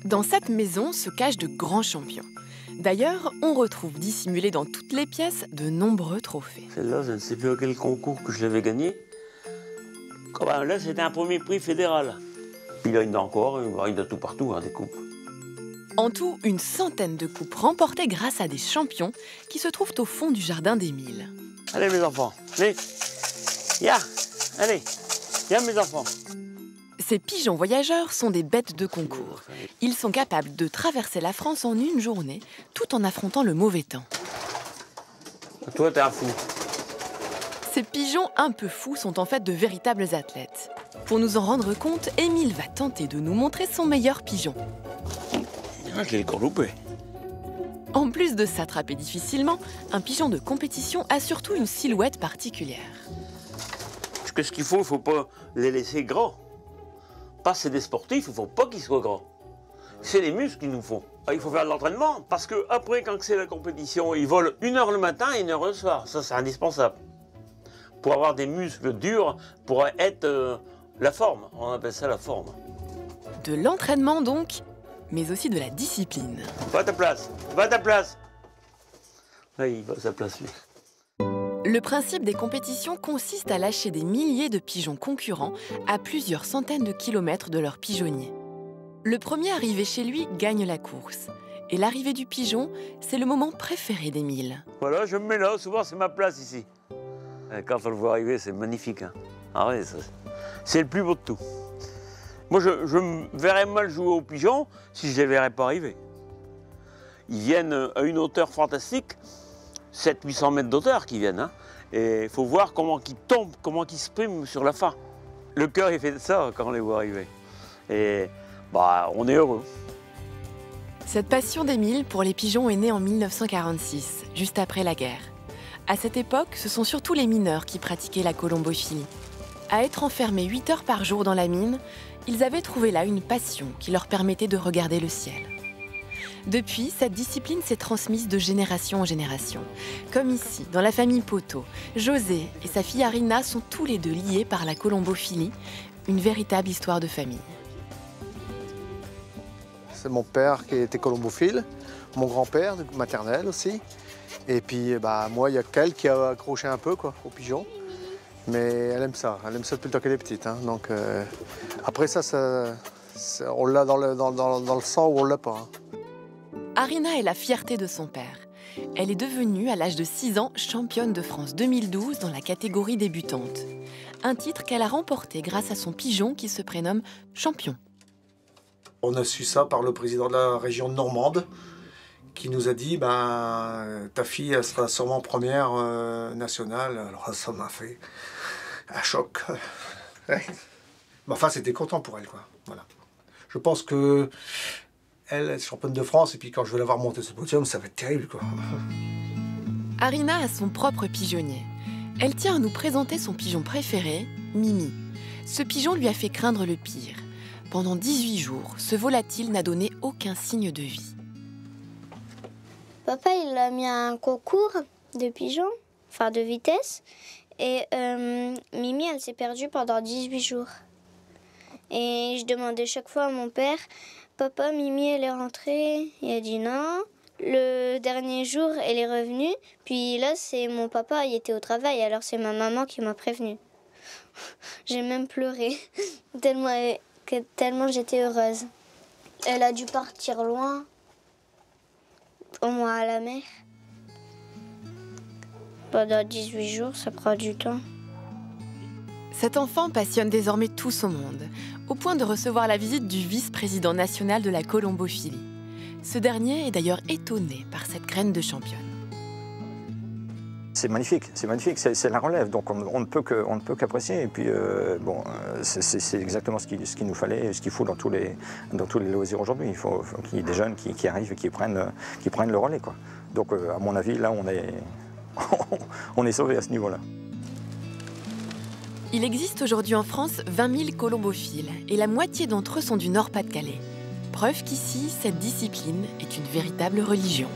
Dans cette maison se cachent de grands champions. D'ailleurs, on retrouve dissimulés dans toutes les pièces de nombreux trophées. Celle-là, je ne sais plus à quel concours que je l'avais gagné. Là, c'était un premier prix fédéral. Puis là, il y en a encore, il y en a tout partout, hein, des coupes. En tout, une centaine de coupes remportées grâce à des champions qui se trouvent au fond du jardin d'Émile. Allez, mes enfants, allez, allez, mes enfants. Ces pigeons voyageurs sont des bêtes de concours. Ils sont capables de traverser la France en une journée, tout en affrontant le mauvais temps. Toi, t'es un fou. Ces pigeons un peu fous sont en fait de véritables athlètes. Pour nous en rendre compte, Émile va tenter de nous montrer son meilleur pigeon. Ah, je l'ai loupé. En plus de s'attraper difficilement, un pigeon de compétition a surtout une silhouette particulière. Qu'est-ce qu'il faut pas les laisser grands. Parce que c'est des sportifs, il ne faut pas qu'ils soient grands. C'est les muscles qu'il nous faut. Il faut faire de l'entraînement, parce qu'après, quand c'est la compétition, ils volent 1 heure le matin et 1 heure le soir. Ça, c'est indispensable. Pour avoir des muscles durs, pour être la forme. On appelle ça la forme. De l'entraînement donc, mais aussi de la discipline. Va à ta place, va à ta place. Là, il va à sa place, lui. Le principe des compétitions consiste à lâcher des milliers de pigeons concurrents à plusieurs centaines de kilomètres de leur pigeonnier. Le premier arrivé chez lui gagne la course. Et l'arrivée du pigeon, c'est le moment préféré d'Émile. Voilà, je me mets là, souvent c'est ma place ici. Et quand on le voit arriver, c'est magnifique. Hein. Ah ouais, c'est le plus beau de tout. Moi, je me verrais mal jouer aux pigeons si je ne les verrais pas arriver. Ils viennent à une hauteur fantastique, 700-800 mètres d'auteur qu'ils viennent. Hein. Et il faut voir comment ils tombent, comment ils se priment sur la fin. Le cœur, il fait ça quand on les voit arriver. Et on est heureux. Cette passion d'Émile pour les pigeons est née en 1946, juste après la guerre. À cette époque, ce sont surtout les mineurs qui pratiquaient la colombophilie. À être enfermés 8 heures par jour dans la mine, ils avaient trouvé là une passion qui leur permettait de regarder le ciel. Depuis, cette discipline s'est transmise de génération en génération. Comme ici, dans la famille Poteau, José et sa fille Arina sont tous les deux liés par la colombophilie, une véritable histoire de famille. C'est mon père qui était colombophile, mon grand-père maternel aussi. Et puis moi, il y a qu'elle qui a accroché un peu aux pigeons. Mais elle aime ça depuis le temps qu'elle est petite. Hein. Donc, après ça, on l'a dans le sang ou on l'a pas. Hein. Arina est la fierté de son père. Elle est devenue, à l'âge de 6 ans, championne de France 2012 dans la catégorie débutante. Un titre qu'elle a remporté grâce à son pigeon qui se prénomme Champion. On a su ça par le président de la région normande qui nous a dit ta fille elle sera sûrement première nationale. Alors ça m'a fait un choc. Mais enfin, c'était content pour elle, quoi. Voilà. Je pense que elle est championne de France et puis quand je vais la voir monter ce podium, ça va être terrible, quoi. Arina a son propre pigeonnier. Elle tient à nous présenter son pigeon préféré, Mimi. Ce pigeon lui a fait craindre le pire. Pendant 18 jours, ce volatile n'a donné aucun signe de vie. Papa, il a mis un concours de pigeons, enfin de vitesse. Et Mimi, elle s'est perdue pendant 18 jours. Et je demandais chaque fois à mon père, papa, Mimi, elle est rentrée. Il a dit non. Le dernier jour, elle est revenue. Puis là, c'est mon papa, il était au travail. Alors c'est ma maman qui m'a prévenue. J'ai même pleuré, tellement j'étais heureuse. Elle a dû partir loin, au moins à la mer. Pendant 18 jours, ça prend du temps. Cet enfant passionne désormais tout son monde, au point de recevoir la visite du vice-président national de la colombophilie. Ce dernier est d'ailleurs étonné par cette graine de championne. C'est magnifique, c'est la relève, donc on ne peut qu'apprécier. Et puis c'est exactement ce qu'il nous fallait, ce qu'il faut dans tous les loisirs aujourd'hui. Il faut qu'il y ait des jeunes qui arrivent et qui prennent le relais, quoi. Donc à mon avis, là, on est sauvés à ce niveau-là. Il existe aujourd'hui en France 20 000 colombophiles et la moitié d'entre eux sont du Nord-Pas-de-Calais. Preuve qu'ici, cette discipline est une véritable religion.